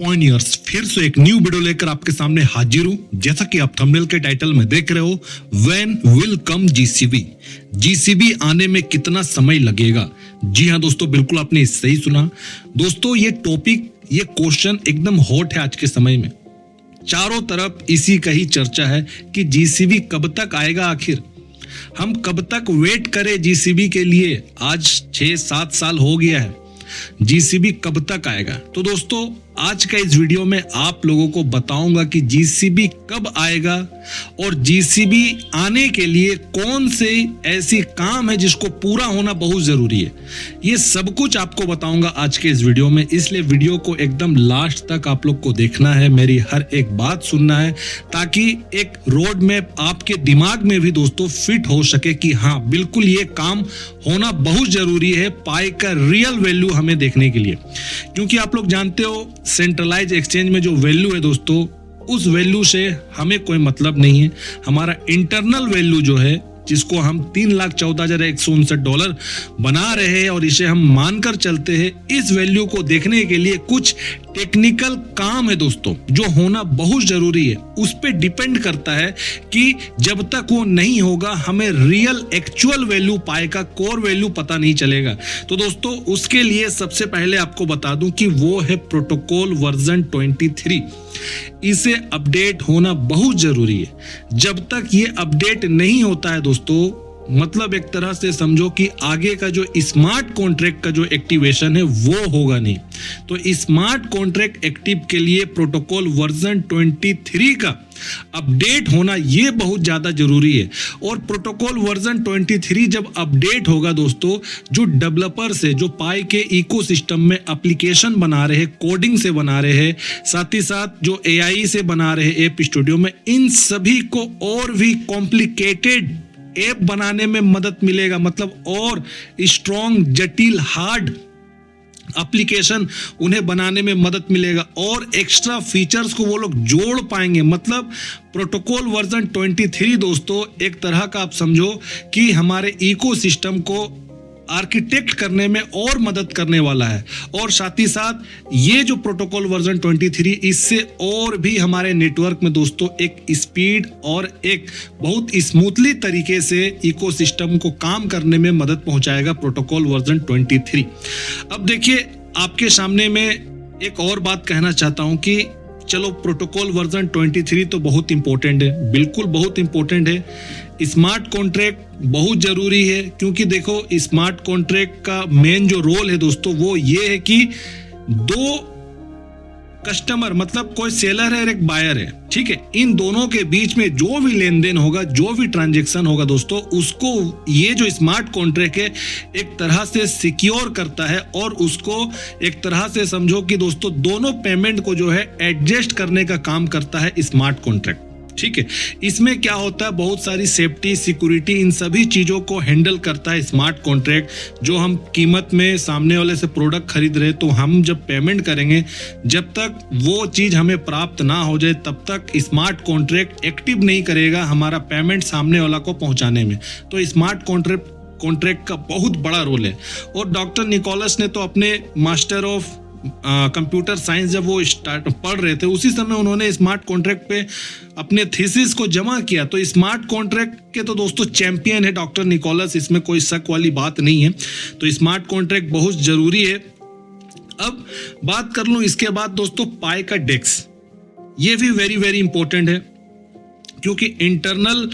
Pointers फिर से एक न्यू वीडियो लेकर आपके सामने हाजिर हूं। जैसा कि आप थंबनेल के टाइटल में देख रहे हो, व्हेन विल कम जीसीबी आने में कितना समय लगेगा। जी हां दोस्तों, बिल्कुल आपने सही सुना। दोस्तों ये टॉपिक, ये क्वेश्चन एकदम हॉट है आज के समय में। चारों तरफ इसी का ही चर्चा है कि जीसीबी कब तक आएगा। आखिर हम कब तक वेट करें जीसीबी के लिए। आज 6-7 साल हो गया है, जीसीबी कब तक आएगा। तो दोस्तों आज का इस वीडियो में आप लोगों को बताऊंगा कि जीसीबी कब आएगा और जीसीबी आने के लिए कौन से ऐसी काम है जिसको पूरा होना बहुत जरूरी है। ये सब कुछ आपको बताऊंगा आज के इस वीडियो में, इसलिए वीडियो को एकदम लास्ट तक आप लोग को देखना है, मेरी हर एक बात सुनना है, ताकि एक रोड मैप आपके दिमाग में भी दोस्तों फिट हो सके कि हाँ बिल्कुल ये काम होना बहुत जरूरी है पाई का रियल वैल्यू हमें देखने के लिए। क्योंकि आप लोग जानते हो सेंट्रलाइज एक्सचेंज में जो वैल्यू है दोस्तों, उस वैल्यू से हमें कोई मतलब नहीं है। हमारा इंटरनल वैल्यू जो है, जिसको हम $3,14,159 बना रहे हैं और इसे हम मानकर चलते हैं, इस वैल्यू को देखने के लिए कुछ टेक्निकल काम है दोस्तों जो होना बहुत जरूरी है। उस पे डिपेंड करता है कि जब तक वो नहीं होगा हमें रियल एक्चुअल वैल्यू पाएगा, कोर वैल्यू पता नहीं चलेगा। तो दोस्तों उसके लिए सबसे पहले आपको बता दूं कि वो है प्रोटोकॉल वर्जन 23। इसे अपडेट होना बहुत जरूरी है। जब तक ये अपडेट नहीं होता है दोस्तों, मतलब एक तरह से समझो कि आगे का जो स्मार्ट कॉन्ट्रैक्ट का जो एक्टिवेशन है वो होगा नहीं। तो स्मार्ट कॉन्ट्रैक्ट एक्टिव के लिए प्रोटोकॉल वर्जन 23 का अपडेट होना ये बहुत ज्यादा जरूरी है। और प्रोटोकॉल वर्जन 23 जब अपडेट होगा दोस्तों, जो डेवलपर्स है, जो पाई के इकोसिस्टम में एप्लीकेशन बना रहे हैं, कोडिंग से बना रहे हैं, साथ ही साथ जो एआई से बना रहे हैं ऐप स्टूडियो में, इन सभी को और भी कॉम्प्लिकेटेड ऐप बनाने में मदद मिलेगा। मतलब और स्ट्रॉन्ग, जटिल, हार्ड एप्लीकेशन उन्हें बनाने में मदद मिलेगा और एक्स्ट्रा फीचर्स को वो लोग जोड़ पाएंगे। मतलब प्रोटोकॉल वर्जन 23 दोस्तों एक तरह का आप समझो कि हमारे इकोसिस्टम को आर्किटेक्ट करने में और मदद करने वाला है। और साथ ही साथ ये जो प्रोटोकॉल वर्जन 23, इससे और भी हमारे नेटवर्क में दोस्तों एक स्पीड और एक बहुत स्मूथली तरीके से इकोसिस्टम को काम करने में मदद पहुंचाएगा प्रोटोकॉल वर्जन 23। अब देखिए आपके सामने में एक और बात कहना चाहता हूं कि चलो प्रोटोकॉल वर्जन 23 तो बहुत इंपॉर्टेंट है, बिल्कुल बहुत इंपॉर्टेंट है। स्मार्ट कॉन्ट्रैक्ट बहुत जरूरी है, क्योंकि देखो स्मार्ट कॉन्ट्रैक्ट का मेन जो रोल है दोस्तों वो ये है कि दो कस्टमर, मतलब कोई सेलर है और एक बायर है, ठीक है, इन दोनों के बीच में जो भी लेन देन होगा, जो भी ट्रांजैक्शन होगा दोस्तों, उसको ये जो स्मार्ट कॉन्ट्रैक्ट है एक तरह से सिक्योर करता है और उसको एक तरह से समझो कि दोस्तों दोनों पेमेंट को जो है एडजस्ट करने का काम करता है स्मार्ट कॉन्ट्रैक्ट, ठीक है। इसमें क्या होता है, बहुत सारी सेफ्टी, सिक्योरिटी, इन सभी चीजों को हैंडल करता है स्मार्ट कॉन्ट्रैक्ट। जो हम कीमत में सामने वाले से प्रोडक्ट खरीद रहे, तो हम जब पेमेंट करेंगे, जब तक वो चीज हमें प्राप्त ना हो जाए तब तक स्मार्ट कॉन्ट्रैक्ट एक्टिव नहीं करेगा हमारा पेमेंट सामने वाला को पहुंचाने में। तो स्मार्ट कॉन्ट्रैक्ट का बहुत बड़ा रोल है। और डॉक्टर निकोलस ने तो अपने मास्टर ऑफ कंप्यूटर साइंस जब वो पढ़ रहे थे, उसी समय उन्होंने स्मार्ट कॉन्ट्रैक्ट पे अपने थीसिस को जमा किया। तो स्मार्ट कॉन्ट्रैक्ट के तो दोस्तों चैंपियन है डॉक्टर निकोलस, इसमें कोई शक वाली बात नहीं है। तो स्मार्ट कॉन्ट्रैक्ट बहुत जरूरी है। अब बात कर लूं इसके बाद दोस्तों पाई का डेक्स, ये भी वेरी वेरी इंपॉर्टेंट है, क्योंकि इंटरनल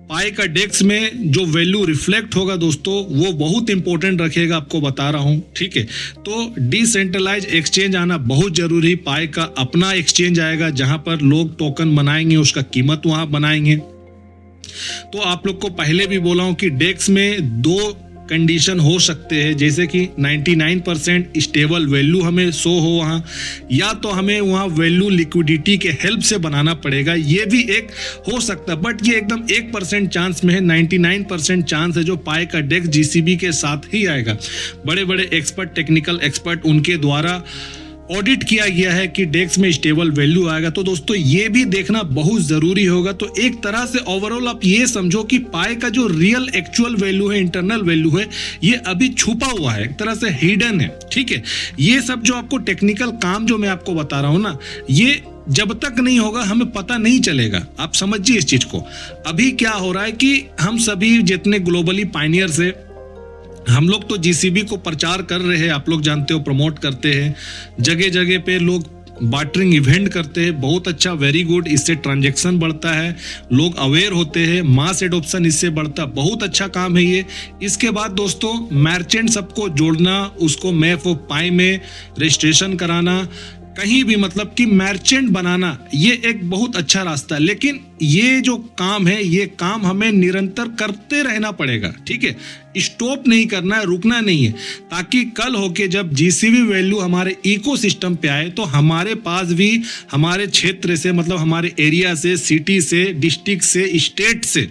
पाई का डेक्स में जो वैल्यू रिफ्लेक्ट होगा दोस्तों वो बहुत इंपॉर्टेंट रखेगा, आपको बता रहा हूं, ठीक है। तो डिसेंट्रलाइज एक्सचेंज आना बहुत जरूरी। पाई का अपना एक्सचेंज आएगा जहां पर लोग टोकन बनाएंगे, उसका कीमत वहां बनाएंगे। तो आप लोग को पहले भी बोला हूं कि डेक्स में दो कंडीशन हो सकते हैं, जैसे कि 99% स्टेबल वैल्यू हमें शो हो वहां, या तो हमें वहां वैल्यू लिक्विडिटी के हेल्प से बनाना पड़ेगा, ये भी एक हो सकता है। बट ये एकदम 1% चांस में है, 99% चांस है जो पाई का डेक्स जीसीबी के साथ ही आएगा। बड़े बड़े एक्सपर्ट, टेक्निकल एक्सपर्ट, उनके द्वारा ऑडिट किया गया है कि डेक्स में स्टेबल वैल्यू आएगा। तो दोस्तों ये भी देखना बहुत जरूरी होगा। तो एक तरह से ओवरऑल आप ये समझो कि पाई का जो रियल एक्चुअल वैल्यू है, इंटरनल वैल्यू है, ये अभी छुपा हुआ है, एक तरह से हिडन है। ठीक है, ये सब जो आपको टेक्निकल काम जो मैं आपको बता रहा हूं ना, ये जब तक नहीं होगा हमें पता नहीं चलेगा। आप समझिए इस चीज को। अभी क्या हो रहा है कि हम सभी जितने ग्लोबली पायनियर्स है, हम लोग तो जीसीबी को प्रचार कर रहे हैं, आप लोग जानते हो, प्रमोट करते हैं, जगह जगह पे लोग बार्टरिंग इवेंट करते हैं, बहुत अच्छा, वेरी गुड। इससे ट्रांजैक्शन बढ़ता है, लोग अवेयर होते हैं, मास एडॉप्शन इससे बढ़ता है, बहुत अच्छा काम है ये। इसके बाद दोस्तों मर्चेंट सबको जोड़ना, उसको मैप ऑफ पाई में रजिस्ट्रेशन कराना, कहीं भी मतलब कि मर्चेंट बनाना, ये एक बहुत अच्छा रास्ता है। लेकिन ये जो काम है, ये काम हमें निरंतर करते रहना पड़ेगा। ठीक है, स्टॉप नहीं करना है, रुकना नहीं है, ताकि कल होके जब जीसीबी वैल्यू हमारे इकोसिस्टम पे आए तो हमारे पास भी हमारे क्षेत्र से, मतलब हमारे एरिया से, सिटी से, डिस्ट्रिक्ट से, स्टेट से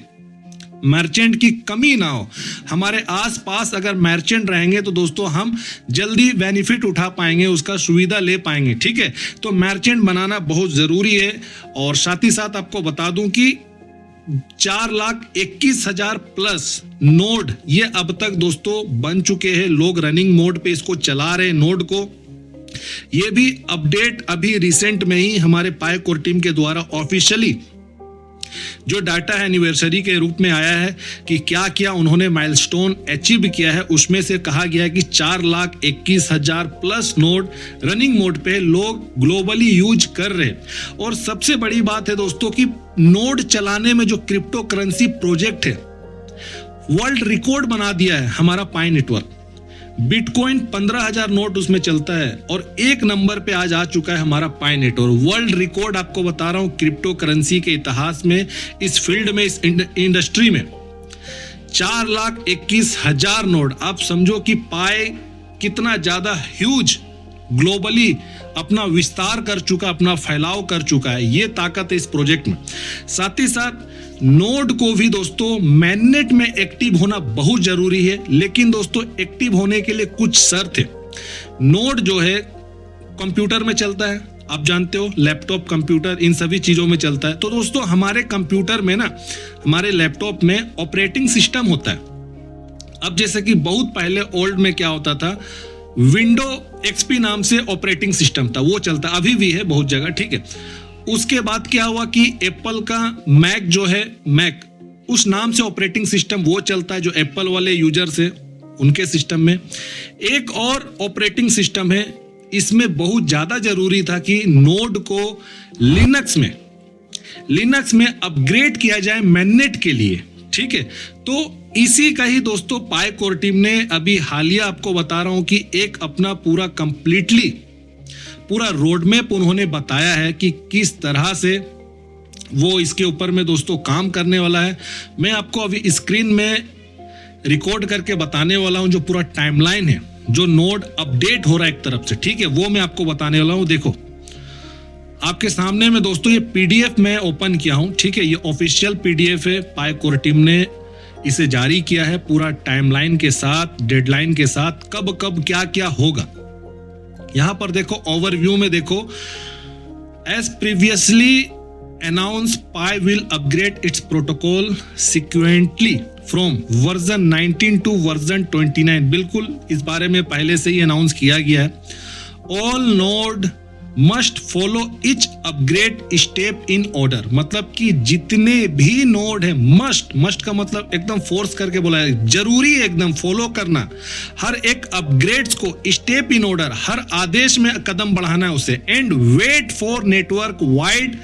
मर्चेंट की कमी ना हो। हमारे आसपास अगर मर्चेंट रहेंगे तो दोस्तों हम जल्दी बेनिफिट उठा पाएंगे, उसका सुविधा ले पाएंगे। ठीक है, तो मर्चेंट बनाना बहुत जरूरी है। और साथ ही साथ आपको बता दूं कि 4,21,000 प्लस नोड ये अब तक दोस्तों बन चुके हैं। लोग रनिंग मोड पे इसको चला रहे नोड को। ये भी अपडेट अभी रिसेंट में ही हमारे पाई कोर टीम के द्वारा ऑफिशियली जो डाटा है एनिवर्सरी के रूप में आया है कि क्या क्या उन्होंने माइलस्टोन अचीव किया है। उसमें से कहा गया है कि 4,21,000 प्लस नोड रनिंग मोड पे लोग ग्लोबली यूज कर रहे हैं। और सबसे बड़ी बात है दोस्तों कि नोड चलाने में जो क्रिप्टो करेंसी प्रोजेक्ट है, वर्ल्ड रिकॉर्ड बना दिया है हमारा पाई नेटवर्क। बिटकॉइन 15,000 नोट उसमें चलता है और एक नंबर पे आज आ चुका है हमारा पाई नेटवर्क। वर्ल्ड रिकॉर्ड आपको बता रहा हूं क्रिप्टो करेंसी के इतिहास में, इस फील्ड में, इस इंडस्ट्री में 4,21,000 नोड। आप समझो कि पाई कितना ज्यादा ह्यूज ग्लोबली अपना विस्तार कर चुका, अपना फैलाव कर चुका है। ये ताकत है इस प्रोजेक्ट में। साथ ही साथ नोड को भी दोस्तों मैननेट में एक्टिव होना बहुत जरूरी है। लेकिन दोस्तों एक्टिव होने के लिए कुछ शर्त है। नोड जो है कंप्यूटर में चलता है, आप जानते हो, लैपटॉप, कंप्यूटर, इन सभी चीजों में चलता है। तो दोस्तों हमारे कंप्यूटर में ना, हमारे लैपटॉप में ऑपरेटिंग सिस्टम होता है। अब जैसे कि बहुत पहले ओल्ड में क्या होता था, विंडो एक्सपी नाम से ऑपरेटिंग सिस्टम था, वो चलता, अभी भी है बहुत जगह। ठीक है, उसके बाद क्या हुआ कि एप्पल का मैक जो है, मैक उस नाम से ऑपरेटिंग सिस्टम वो चलता है, जो एप्पल वाले यूजर्स है उनके सिस्टम में। एक और ऑपरेटिंग सिस्टम है, इसमें बहुत ज्यादा जरूरी था कि नोड को लिनक्स में अपग्रेड किया जाए मैननेट के लिए। ठीक है, तो इसी का ही दोस्तों पाई कोर टीम ने अभी हालिया आपको बता रहा हूं कि एक अपना पूरा कंप्लीटली पूरा रोड मैप उन्होंने बताया है कि किस तरह से वो इसके ऊपर में दोस्तों काम करने वाला है। मैं आपको अभी स्क्रीन में रिकॉर्ड करके बताने वाला हूं, जो पूरा टाइमलाइन है, जो नोड अपडेट हो रहा है एक तरफ से। ठीक है, वो मैं आपको बताने वाला हूं। देखो आपके सामने में दोस्तों ये पीडीएफ मैं ओपन किया हूं। ठीक है, ये ऑफिशियल पीडीएफ है, पाई कोर टीम ने इसे जारी किया है पूरा टाइमलाइन के साथ, डेडलाइन के साथ, कब कब क्या क्या होगा। यहां पर देखो ओवरव्यू में देखो, as previously announce Pi will upgrade its protocol sequentially from version 19 to version 29। बिल्कुल इस बारे में पहले से ही अनाउंस किया गया है। All node must follow etch upgrade step in order, मतलब कि जितने भी नोड है, मस्ट का मतलब एकदम फोर्स करके बोला है, जरूरी है एकदम फॉलो करना हर एक अपग्रेड्स को, स्टेप इन ऑर्डर, हर आदेश में कदम बढ़ाना है उसे। And wait for network wide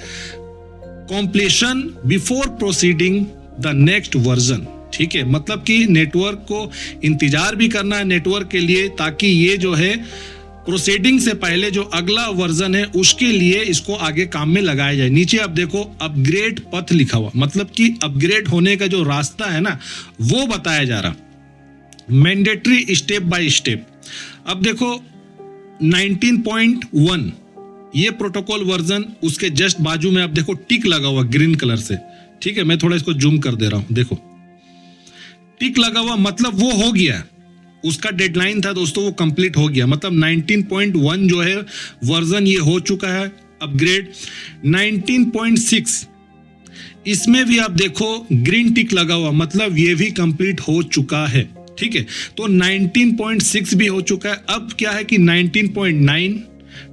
completion before proceeding the next version. ठीक है, मतलब कि नेटवर्क को इंतजार भी करना है नेटवर्क के लिए, ताकि ये जो है प्रोसीडिंग से पहले जो अगला वर्जन है उसके लिए इसको आगे काम में लगाया जाए। नीचे आप देखो अपग्रेड पथ लिखा हुआ, मतलब कि अपग्रेड होने का जो रास्ता है ना वो बताया जा रहा, मैंडेटरी स्टेप बाय स्टेप। अब देखो 19.1 ये प्रोटोकॉल वर्जन, उसके जस्ट बाजू में आप देखो टिक लगा हुआ ग्रीन कलर से। ठीक है, मैं थोड़ा इसको जूम कर दे रहा हूं, देखो टिक लगा हुआ, मतलब वो हो गया, उसका डेडलाइन था दोस्तों, वो कंप्लीट हो गया। मतलब 19.1 जो है वर्जन ये हो चुका है अपग्रेड। 19.6 इसमें भी आप देखो ग्रीन टिक लगा हुआ, मतलब ये भी कंप्लीट हो चुका है। ठीक है, तो 19.6 भी हो चुका है। अब क्या है कि 19.9,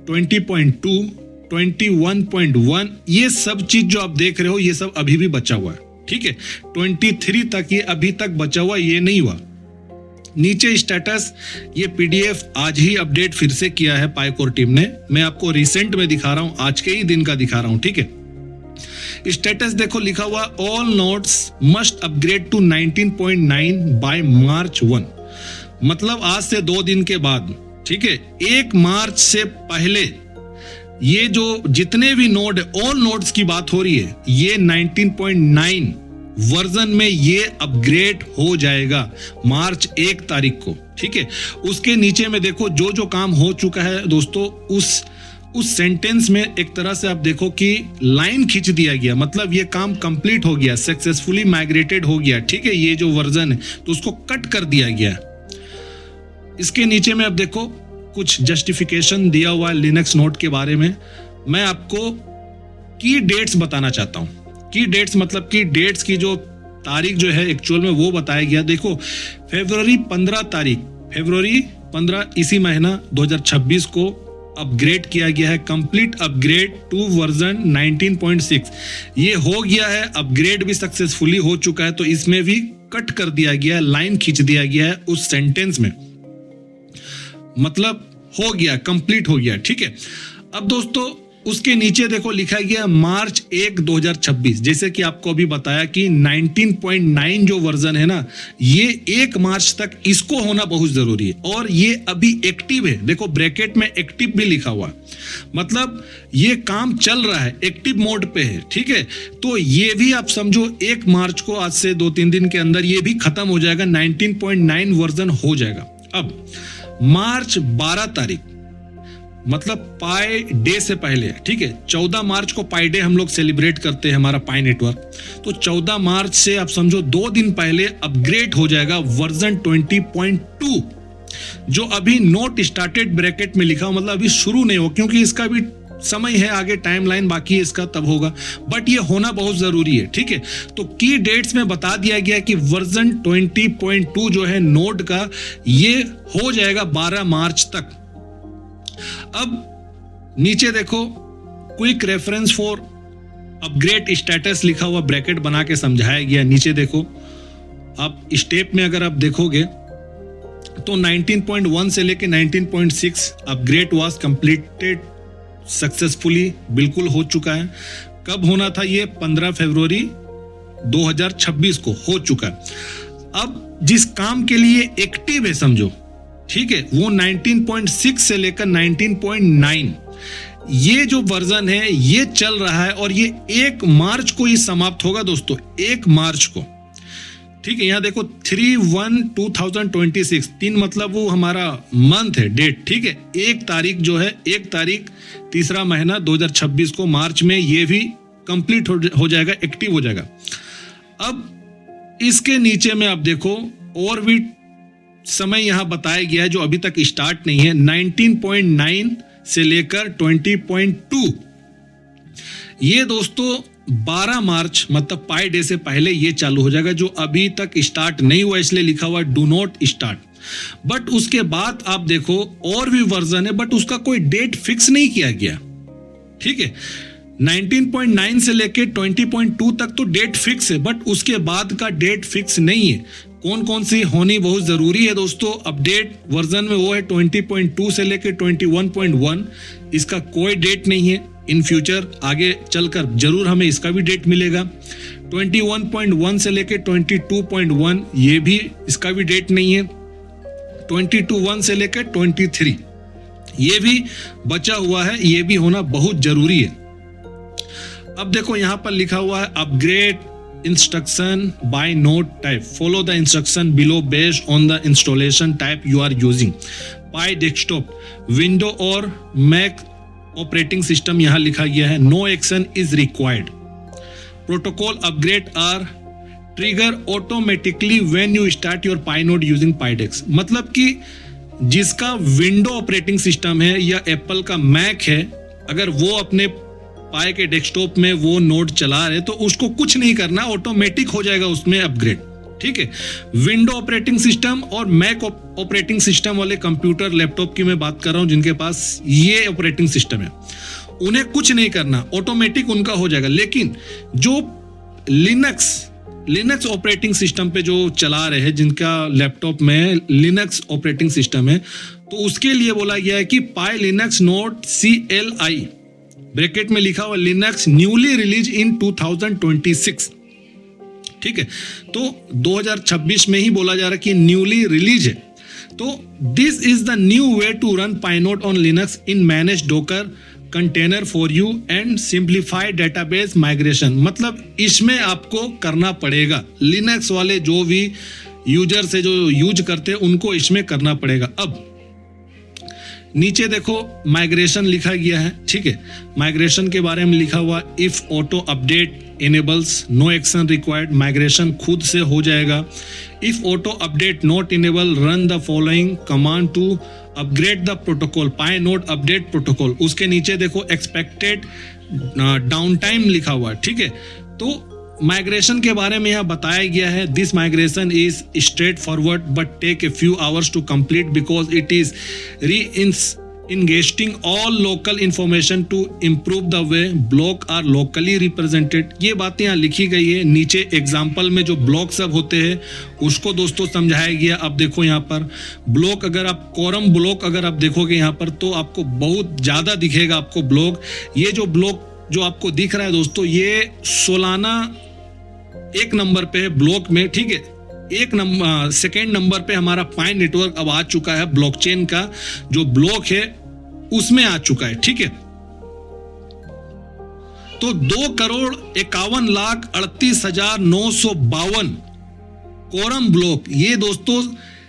20.2, 21.1 ये सब चीज जो आप देख रहे हो ये सब अभी भी बचा हुआ है। ठीक है, 23 तक ये अभी तक बचा हुआ, ये नहीं हुआ। नीचे स्टेटस, ये पीडीएफ आज ही अपडेट फिर से किया है पाईकोर टीम ने। मैं आपको रिसेंट में दिखा रहा हूं, आज के ही दिन का दिखा रहा हूं। ठीक है, स्टेटस देखो लिखा हुआ all nodes must upgrade to 19.9 by March 1। मतलब आज से 2 दिन के बाद, ठीक है, 1 मार्च से पहले ये जो जितने भी नोड है, ऑल नोड्स की बात हो रही है, ये 19.9 वर्जन में ये अपग्रेड हो जाएगा मार्च 1 तारीख को। ठीक है, उसके नीचे में देखो जो जो काम हो चुका है दोस्तों, उस सेंटेंस में एक तरह से आप देखो कि लाइन खींच दिया गया, मतलब ये काम कंप्लीट हो गया, सक्सेसफुली माइग्रेटेड हो गया। ठीक है, ये जो वर्जन है तो उसको कट कर दिया गया। इसके नीचे में अब देखो कुछ जस्टिफिकेशन दिया हुआ है लिनक्स नोट के बारे में। मैं आपको की डेट्स बताना चाहता हूं। की डेट्स मतलब की डेट्स की जो तारीख जो है एक्चुअल में वो बताया गया। देखो फरवरी 15 इसी महीना 2026 को अपग्रेड किया गया है, कंप्लीट अपग्रेड टू वर्जन 19.6। ये हो गया है, अपग्रेड भी सक्सेसफुली हो चुका है, तो इसमें भी कट कर दिया गया है, लाइन खींच दिया गया है उस सेंटेंस में, मतलब हो गया, कंप्लीट हो गया। ठीक है, अब दोस्तों उसके नीचे देखो लिखा गया मार्च 1 2026। जैसे कि आपको अभी बताया कि 19.9 जो वर्जन है ना, ये 1 मार्च तक इसको होना बहुत जरूरी है, और ये अभी एक्टिव है। देखो ब्रैकेट में एक्टिव भी लिखा हुआ, मतलब ये काम चल रहा है, एक्टिव मोड पे है। ठीक है, तो ये भी आप समझो 1 मार्च को, आज से 2-3 दिन के अंदर ये भी खत्म हो जाएगा, 19.9 वर्जन हो जाएगा। अब मार्च 12 तारीख, मतलब पाई डे से पहले, ठीक है, 14 मार्च को पाई डे हम लोग सेलिब्रेट करते हैं, हमारा पाई नेटवर्क। तो 14 मार्च से आप समझो 2 दिन पहले अपग्रेड हो जाएगा वर्जन 20.2, जो अभी नोट स्टार्टेड ब्रैकेट में लिखा हो, मतलब अभी शुरू नहीं हो, क्योंकि इसका भी समय है, आगे टाइमलाइन बाकी है इसका, तब होगा, बट ये होना बहुत जरूरी है। ठीक है, तो की डेट्स में बता दिया गया कि वर्जन 20.2 जो है नोड का, ये हो जाएगा 12 मार्च तक। अब नीचे देखो quick reference for upgrade status लिखा हुआ, ब्रैकेट बना के समझाया गया। नीचे देखो आप स्टेप में अगर आप देखोगे तो 19.1 से लेके 19.6 अपग्रेड वाज कंप्लीटेड सक्सेसफुली, बिल्कुल हो चुका है। कब होना था ये? 15 फरवरी 2026 को हो चुका है। अब जिस काम के लिए एक्टिव है समझो, ठीक है, वो 19.6 से लेकर 19.9 ये जो वर्जन है ये चल रहा है, और ये 1 मार्च को ही समाप्त होगा दोस्तों, 1 मार्च को। ठीक है, यहां देखो 3/1/2026, 3 मतलब वो हमारा मंथ है, डेट। ठीक है, 1 तारीख जो है, 1 तारीख 3रा महीना 2026 को मार्च में ये भी कंप्लीट हो जाएगा, एक्टिव हो जाएगा। अब इसके नीचे में आप देखो और भी समय यहां बताया गया है जो अभी तक स्टार्ट नहीं है, 19.9 से लेकर 20.2। ये दोस्तों 12 मार्च मतलब पाई डे से पहले ये चालू हो जाएगा, जो अभी तक स्टार्ट नहीं हुआ, इसलिए लिखा हुआ डू नॉट स्टार्ट। बट उसके बाद आप देखो और भी वर्जन है, बट उसका कोई डेट फिक्स नहीं किया गया। ठीक है, 19.9 से लेके 20.2 तक तो डेट फिक्स है, बट उसके बाद का डेट फिक्स नहीं है। कौन कौन सी होनी बहुत जरूरी है दोस्तों अपडेट वर्जन में, वो है 20.2 से लेके 21.1। इसका कोई डेट नहीं है, इन फ्यूचर आगे चलकर जरूर हमें इसका भी डेट मिलेगा। 21.1 से लेके 22.1 ये भी, इसका भी डेट नहीं है। 22.1 से लेकर 23 ये भी बचा हुआ है, ये भी होना बहुत जरूरी है। अब देखो यहां पर लिखा हुआ है upgrade instruction by node type, follow the instruction below based on the installation type you are using, Pi desktop, window और Mac operating system यहाँ लिखा गया है। No action is required. Protocol upgrade are trigger automatically when you start your Pi node using पाईडेक्स। मतलब कि जिसका window operating system है या एप्पल का मैक है, अगर वो अपने पाई के डेस्कटॉप में वो नोड चला रहे तो उसको कुछ नहीं करना, ऑटोमेटिक हो जाएगा उसमें अपग्रेड। ठीक है, विंडो ऑपरेटिंग सिस्टम और मैक ऑपरेटिंग सिस्टम वाले कंप्यूटर लैपटॉप की मैं बात कर रहा हूं जिनके पास ये ऑपरेटिंग सिस्टम है, उन्हें कुछ नहीं करना, ऑटोमेटिक उनका हो जाएगा। लेकिन जो लिनक्स ऑपरेटिंग सिस्टम पे जो चला रहे हैं, जिनका लैपटॉप में लिनक्स ऑपरेटिंग सिस्टम है, तो उसके लिए बोला गया है कि पाई लिनक्स नोड CLI ब्रैकेट में लिखा हुआ लिनक्स न्यूली रिलीज इन 2026। ठीक है, तो 2026 में ही बोला जा रहा है कि न्यूली रिलीज है। तो this is the new way to run Pi node on Linux in manage Docker container for you and simplified database migration. मतलब इसमें आपको करना पड़ेगा, लिनक्स वाले जो भी यूजर से जो यूज करते हैं उनको इसमें करना पड़ेगा। अब नीचे देखो माइग्रेशन लिखा गया है। ठीक है, माइग्रेशन के बारे में लिखा हुआ if auto update enables no action required, migration खुद से हो जाएगा। If auto update not enable run the following command to upgrade the protocol Pi node update protocol. उसके नीचे देखो एक्सपेक्टेड डाउन टाइम लिखा हुआ है। ठीक है, तो माइग्रेशन के बारे में यहाँ बताया गया है this migration is straight forward but take a few hours to complete because it is ingesting all local information to improve the way block are locally represented. ये बातें यहाँ लिखी गई है। नीचे एग्जाम्पल में जो ब्लॉक सब होते हैं उसको दोस्तों समझाया गया। अब देखो यहाँ पर ब्लॉक, अगर आप कॉरम ब्लॉक अगर आप देखोगे यहाँ पर तो आपको बहुत ज्यादा दिखेगा आपको ब्लॉक। ये जो ब्लॉक जो आपको दिख रहा है दोस्तों, ये सोलाना 1 नंबर पे है ब्लॉक में। ठीक है, सेकेंड नंबर पे हमारा पाई नेटवर्क अब आ चुका है, ब्लॉकचेन का जो ब्लॉक है उसमें आ चुका है। ठीक है, तो 2,51,38,952 कोरम ब्लॉक ये दोस्तों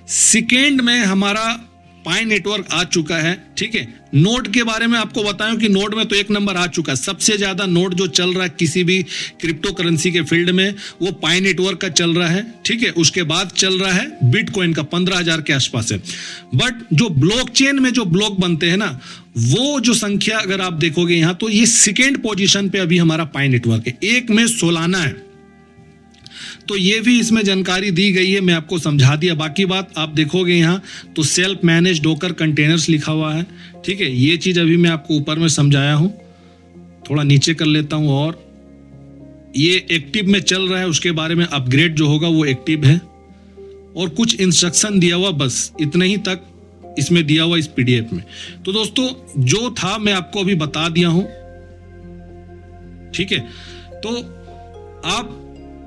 सेकेंड में हमारा पाई नेटवर्क आ चुका है। ठीक है, नोड के बारे में आपको बताऊं कि नोड में तो 1 नंबर आ चुका है। सबसे ज्यादा नोड जो चल रहा है किसी भी क्रिप्टो करेंसी के फील्ड में वो पाई नेटवर्क का चल रहा है। ठीक है, उसके बाद चल रहा है बिटकॉइन का 15,000 के आसपास है। बट जो ब्लॉकचेन में जो ब्लॉक बनते हैं ना, वो जो संख्या अगर आप देखोगे यहां तो ये सेकेंड पोजीशन पे अभी हमारा पाई नेटवर्क है। 1 में सोलाना है, तो ये भी इसमें जानकारी दी गई है, मैं आपको समझा दिया। बाकी बात आप देखोगे यहाँ तो सेल्फ मैनेज डोकर कंटेनर्स लिखा हुआ है। ठीक है, ये चीज अभी मैं आपको ऊपर में समझाया हूं, थोड़ा नीचे कर लेता हूं। और ये एक्टिव में चल रहा है, उसके बारे में अपग्रेड जो होगा वो एक्टिव है। और कुछ इंस्ट्रक्शन दिया हुआ, बस इतने ही तक इसमें दिया हुआ इस PDF में। तो दोस्तों जो था मैं आपको अभी बता दिया हूं। ठीक है, तो आप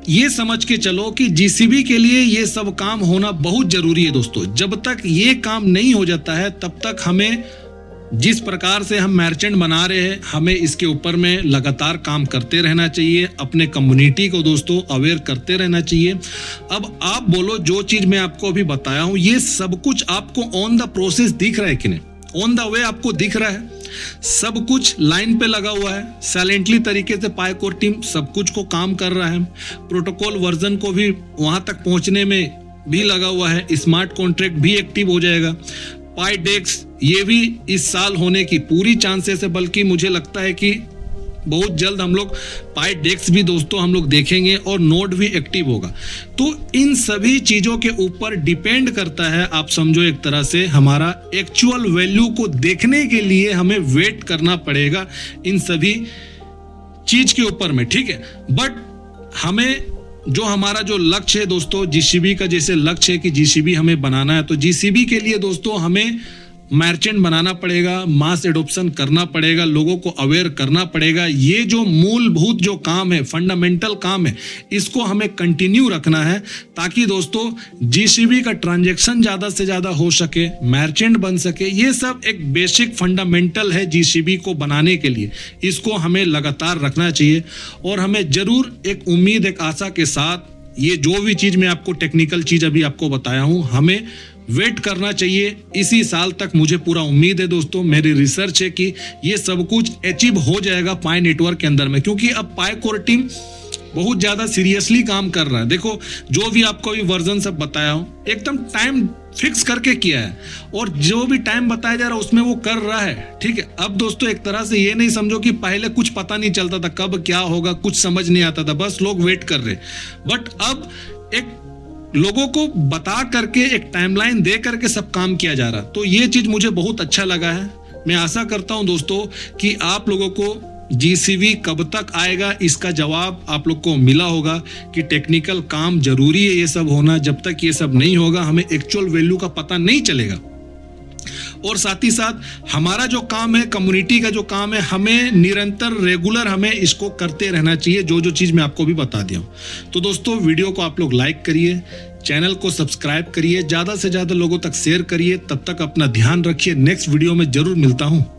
ये समझ के चलो कि GCB के लिए ये सब काम होना बहुत जरूरी है दोस्तों। जब तक ये काम नहीं हो जाता है तब तक हमें जिस प्रकार से हम मर्चेंट बना रहे हैं हमें इसके ऊपर में लगातार काम करते रहना चाहिए, अपने कम्युनिटी को दोस्तों अवेयर करते रहना चाहिए। अब आप बोलो जो चीज मैं आपको अभी बताया हूं ये सब कुछ आपको ऑन द प्रोसेस दिख रहा है कि नहीं, ऑन द वे आपको दिख रहा है, सब कुछ लाइन पे लगा हुआ है, साइलेंटली तरीके से पाई कोर टीम सब कुछ को काम कर रहा है। प्रोटोकॉल वर्जन को भी वहां तक पहुंचने में भी लगा हुआ है, स्मार्ट कॉन्ट्रैक्ट भी एक्टिव हो जाएगा। पाई डेक्स ये भी इस साल होने की पूरी चांसेस है, बल्कि मुझे लगता है कि बहुत जल्द हम लोग पाई डेक्स भी दोस्तों हम लोग देखेंगे और नोड भी एक्टिव होगा। तो इन सभी चीजों के ऊपर डिपेंड करता है, आप समझो एक तरह से हमारा एक्चुअल वैल्यू को देखने के लिए हमें वेट करना पड़ेगा इन सभी चीज के ऊपर में। ठीक है, बट हमें जो हमारा जो लक्ष्य है दोस्तों GCB का, जैसे लक्ष्य है कि GCB हमें बनाना है, तो GCB के लिए दोस्तों हमें मर्चेंट बनाना पड़ेगा, मास एडॉप्शन करना पड़ेगा, लोगों को अवेयर करना पड़ेगा। ये जो मूलभूत जो काम है, फंडामेंटल काम है, इसको हमें कंटिन्यू रखना है ताकि दोस्तों GCB का ट्रांजैक्शन ज्यादा से ज्यादा हो सके, मर्चेंट बन सके। ये सब एक बेसिक फंडामेंटल है GCB को बनाने के लिए, इसको हमें लगातार रखना चाहिए। और हमें जरूर एक उम्मीद एक आशा के साथ ये जो भी चीज मैं आपको टेक्निकल चीज अभी आपको बताया हूं हमें वेट करना चाहिए। इसी साल तक मुझे पूरा उम्मीद है दोस्तों, मेरी रिसर्च है कि ये सब कुछ अचीव हो जाएगा पाई नेटवर्क के अंदर में, क्योंकि अब पाई कोर टीम बहुत ज्यादा सीरियसली काम कर रहा है। देखो जो भी आपको अभी वर्जन सब बताया हूँ एकदम टाइम फिक्स करके किया है, और जो भी टाइम बताया जा रहा है उसमें वो कर रहा है। ठीक है, अब दोस्तों एक तरह से ये नहीं समझो कि पहले कुछ पता नहीं चलता था कब क्या होगा, कुछ समझ नहीं आता था, बस लोग वेट कर रहे, बट अब एक लोगों को बता करके एक टाइमलाइन दे करके सब काम किया जा रहा। तो ये चीज मुझे बहुत अच्छा लगा है। मैं आशा करता हूं दोस्तों कि आप लोगों को जीसीबी कब तक आएगा इसका जवाब आप लोग को मिला होगा कि टेक्निकल काम जरूरी है ये सब होना। जब तक ये सब नहीं होगा हमें एक्चुअल वैल्यू का पता नहीं चलेगा। और साथ ही साथ हमारा जो काम है, कम्युनिटी का जो काम है, हमें निरंतर रेगुलर हमें इसको करते रहना चाहिए, जो जो चीज मैं आपको भी बता दिया हूं। तो दोस्तों वीडियो को आप लोग लाइक करिए, चैनल को सब्सक्राइब करिए, ज्यादा से ज्यादा लोगों तक शेयर करिए। तब तक अपना ध्यान रखिए, नेक्स्ट वीडियो में जरूर मिलता हूं।